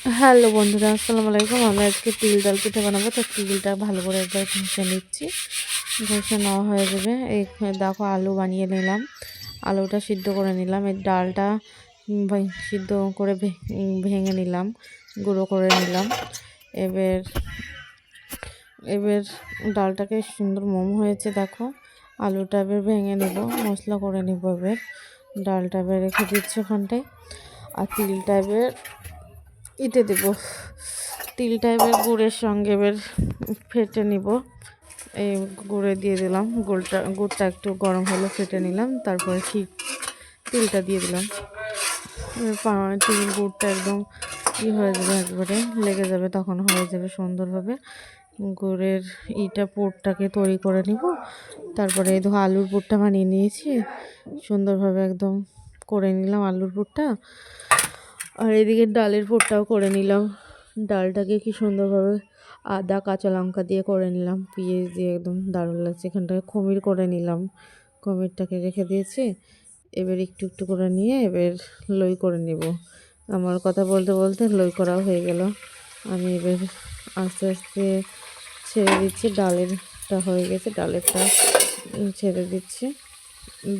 Hello বন্ধুরা, আসসালামু আলাইকুম। আমি আজকে তিল ডাল পিঠা বানাবো। তো তিলটা ভালো করে একবার ঘষে নিচ্ছি। ঘষে নেওয়া হয়ে যাবে। এই দেখো আলু বানিয়ে নিলাম, আলুটা সিদ্ধ করে নিলাম, এই ডালটা সিদ্ধ করে ভেঙে নিলাম, গুঁড়ো করে নিলাম। এবার এবার ডালটাকে সুন্দর মোম হয়েছে দেখো। আলুটা এবার ভেঙে নেব, মশলা করে নেব। এবার ডালটা এবার রেখে দিচ্ছি ওখানটায়। আর তিলটা এবার দেব, তিলটা এবার গুড়ের সঙ্গে এবার ফেটে নিব। এই গুড়ে দিয়ে দিলাম, গুড়টা একটু গরম হলে ফেটে নিলাম, তারপরে ঠিক তিলটা দিয়ে দিলাম। তিল গুড়টা একদম হয়ে যাবে, একবারে লেগে যাবে, তখন হয়ে যাবে সুন্দরভাবে। গুড়ের পুরটাকে তৈরি করে নিব। তারপরে এই ধরো আলুর পুরটা বানিয়ে নিয়েছি, সুন্দরভাবে একদম করে নিলাম আলুর পুরটা। আর এদিকে ডালের পুরটাও করে নিলাম। ডালটাকে কি সুন্দরভাবে আদা কাঁচা লঙ্কা দিয়ে করে নিলাম, পেঁয়াজ দিয়ে, একদম দারুণ লাগছে। এখানটায় খমির করে নিলাম, খমিরটাকে রেখে দিয়েছি। এবার একটু একটু করে নিয়ে এবার লই করে নেব। আমার কথা বলতে বলতে লই করাও হয়ে গেল। আমি এবার আস্তে আস্তে ছেড়ে দিচ্ছি। ডালেরটা হয়ে গেছে, ডালেরটা ছেড়ে দিচ্ছি।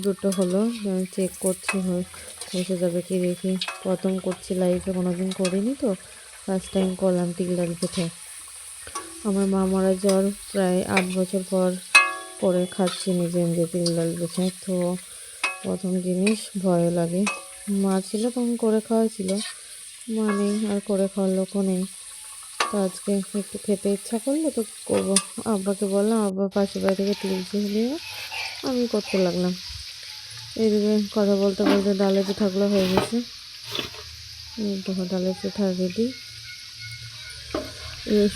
দুটো হলো, চেক করছি বসে যাবে কি দেখি। প্রথম করছি, লাইফে কোনোদিন করিনি, তো ফার্স্ট টাইম করলাম তিল ডাল পিঠে। আমার মা মারা যাওয়ার প্রায় 8 বছর পর করে খাচ্ছি নিজে নিজে তিল ডাল পিঠে। তো প্রথম জিনিস ভয় লাগে। মা ছিল তখন করে খাওয়া ছিল, মা নেই, আর করে খাওয়ার লোকও নেই। তো আজকে একটু খেতে ইচ্ছা করলো তো করবো। আব্বাকে বললাম, আব্বা পাশের বাড়ি থেকে তিল দিয়ে আমি করতে লাগলাম। এইদিকে কথা বলতে বলতে ডালের পিঠাগুলো হয়ে গেছে। দেখো ডালের পিঠা রেডি,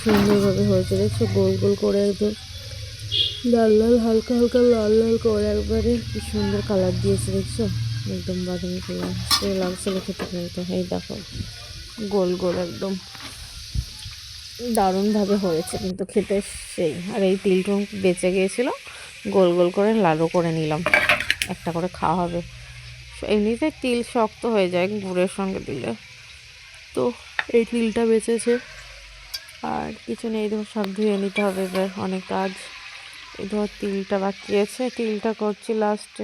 সুন্দরভাবে হয়েছে দেখছো, গোল গোল করে একদম লাল লাল, হালকা হালকা লাল লাল করে একবারে কি সুন্দর কালার দিয়েছে দেখছো, একদম বাদামি কালার সে লাগছিল খেতে খেতে। এই দেখো গোল গোল একদম দারুণভাবে হয়েছে কিন্তু খেতে সেই। আর এই তিলটা বেঁচে গিয়েছিল, গোল গোল করে লাড়ু করে নিলাম, একটা করে খাওয়া হবে। এমনিতে তিল শক্ত হয়ে যায় গুড়ের সঙ্গে দিলে, তো এই তিলটা বেঁচেছে। আর কিছু নেই, ধর সব ধুয়ে নিতে হবে, এবার অনেক কাজ। এই ধর তিলটা বাকি আছে, তিলটা করছি লাস্টে।